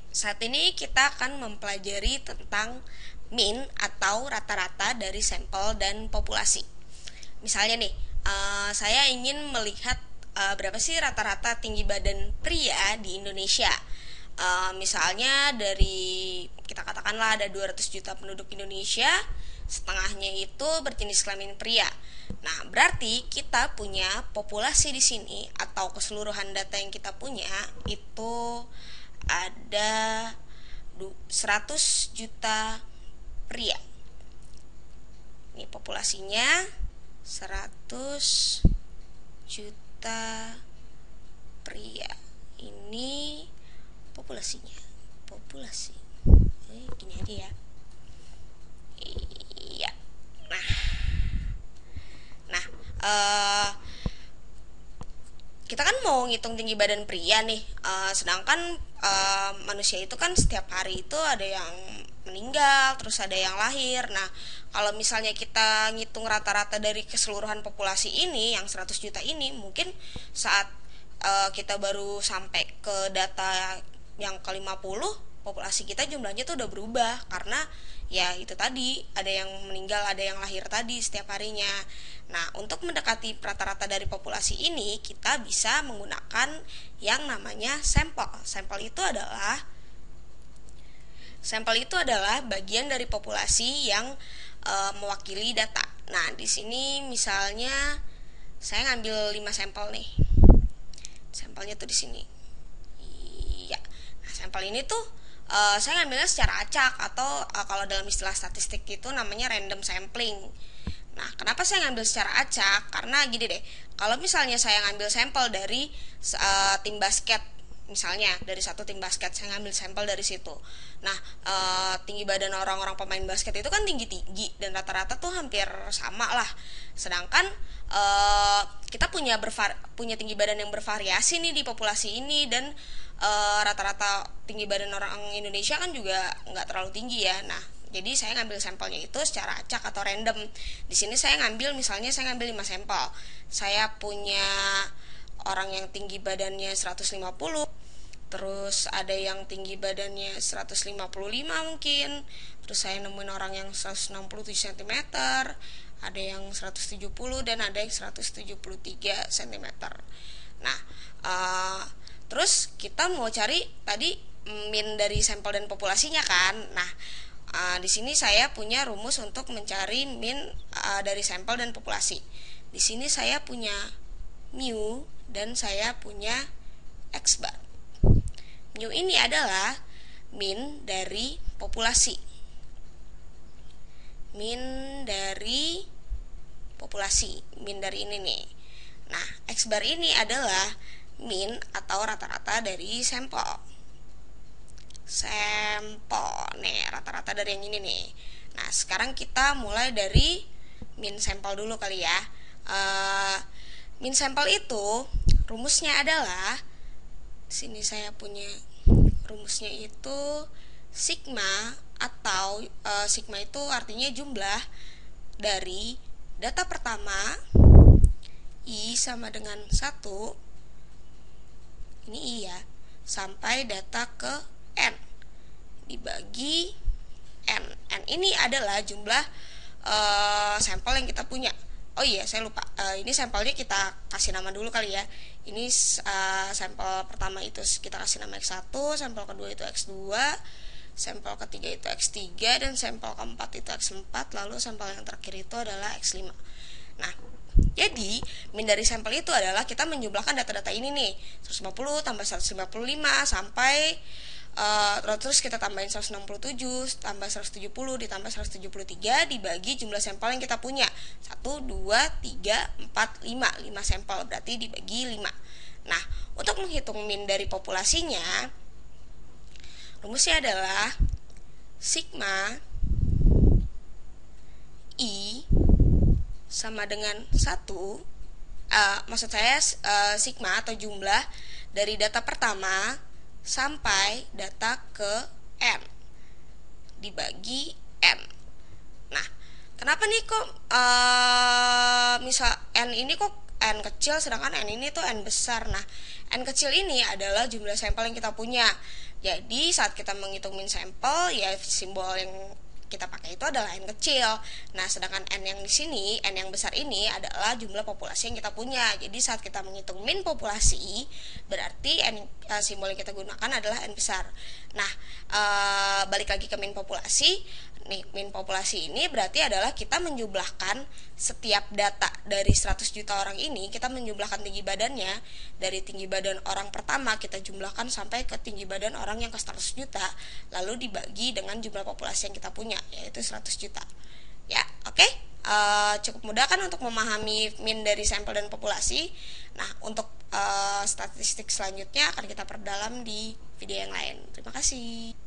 Saat ini kita akan mempelajari tentang mean atau rata-rata dari sampel dan populasi. Misalnya nih, saya ingin melihat berapa sih rata-rata tinggi badan pria di Indonesia. Misalnya dari, kita katakanlah ada 200 juta penduduk Indonesia, setengahnya itu berjenis kelamin pria. Nah, berarti kita punya populasi di sini atau keseluruhan data yang kita punya itu ada 100 juta pria. Ini populasinya 100 juta pria. Ini populasinya. Populasi. Gini aja ya. Iya. Nah, nah, kita kan mau ngitung tinggi badan pria nih, sedangkan manusia itu kan setiap hari itu ada yang meninggal, terus ada yang lahir. Nah, kalau misalnya kita ngitung rata-rata dari keseluruhan populasi ini yang 100 juta ini, mungkin saat kita baru sampai ke data yang ke-50, populasi kita jumlahnya tuh udah berubah karena ya itu tadi, ada yang meninggal, ada yang lahir tadi setiap harinya. Nah, untuk mendekati rata-rata dari populasi ini, kita bisa menggunakan yang namanya sampel. Sampel itu adalah bagian dari populasi yang mewakili data. Nah, di sini misalnya saya ngambil 5 sampel nih. Sampelnya tuh di sini. Iya. Nah, sampel ini tuh saya ngambilnya secara acak atau kalau dalam istilah statistik itu namanya random sampling. Nah, kenapa saya ngambil secara acak? Karena gini deh, kalau misalnya saya ngambil sampel dari tim basket, misalnya dari satu tim basket saya ngambil sampel dari situ. Nah, tinggi badan orang-orang pemain basket itu kan tinggi-tinggi dan rata-rata tuh hampir sama lah. Sedangkan kita punya tinggi badan yang bervariasi nih di populasi ini, dan rata-rata tinggi badan orang Indonesia kan juga nggak terlalu tinggi ya. Nah, jadi saya ngambil sampelnya itu secara acak atau random. Di sini saya ngambil, misalnya saya ngambil 5 sampel. Saya punya orang yang tinggi badannya 150, terus ada yang tinggi badannya 155 mungkin, terus saya nemuin orang yang 167 cm, ada yang 170, dan ada yang 173 cm. Nah, terus kita mau cari tadi mean dari sampel dan populasinya kan. Nah, di sini saya punya rumus untuk mencari mean dari sampel dan populasi. Di sini saya punya mu dan saya punya x bar. Mu ini adalah mean dari populasi. Mean dari populasi, mean dari ini nih. Nah, x bar ini adalah mean atau rata-rata dari sampel. Nih, rata-rata dari yang ini nih. Nah, sekarang kita mulai dari mean sampel dulu kali ya. Mean sampel itu rumusnya adalah, sini saya punya rumusnya itu sigma, atau sigma itu artinya jumlah dari data pertama I sama dengan 1, ini I ya, sampai data ke N dibagi N. N ini adalah jumlah sampel yang kita punya. Oh iya, saya lupa. Ini sampelnya kita kasih nama dulu kali ya. Ini sampel pertama itu kita kasih nama X1, sampel kedua itu X2, sampel ketiga itu X3, dan sampel keempat itu X4, lalu sampel yang terakhir itu adalah X5. Nah, jadi mean dari sampel itu adalah kita menjumlahkan data-data ini nih, 150 tambah 155 sampai terus kita tambahin 167 tambah 170 ditambah 173 dibagi jumlah sampel yang kita punya, 1, 2, 3, 4, 5 sampel, berarti dibagi 5. Nah, untuk menghitung mean dari populasinya, rumusnya adalah sigma I sama dengan 1, maksud saya sigma atau jumlah dari data pertama sampai data ke N dibagi N. Nah, kenapa nih kok misal N ini kok N kecil, sedangkan N ini tuh N besar. Nah, N kecil ini adalah jumlah sampel yang kita punya. Jadi saat kita menghitung min sampel, ya simbol yang kita pakai itu adalah N kecil. Nah, sedangkan N yang di sini, N yang besar ini adalah jumlah populasi yang kita punya. Jadi saat kita menghitung min populasi, berarti simbol yang kita gunakan adalah N besar. Nah, balik lagi ke min populasi. Nih, min populasi ini berarti adalah kita menjumlahkan setiap data dari 100 juta orang ini, kita menjumlahkan tinggi badannya. Dari tinggi badan orang pertama kita jumlahkan sampai ke tinggi badan orang yang ke 100 juta, lalu dibagi dengan jumlah populasi yang kita punya, yaitu 100 juta. Ya, oke? Cukup mudah kan untuk memahami min dari sampel dan populasi. Nah, untuk statistik selanjutnya akan kita perdalam di video yang lain. Terima kasih.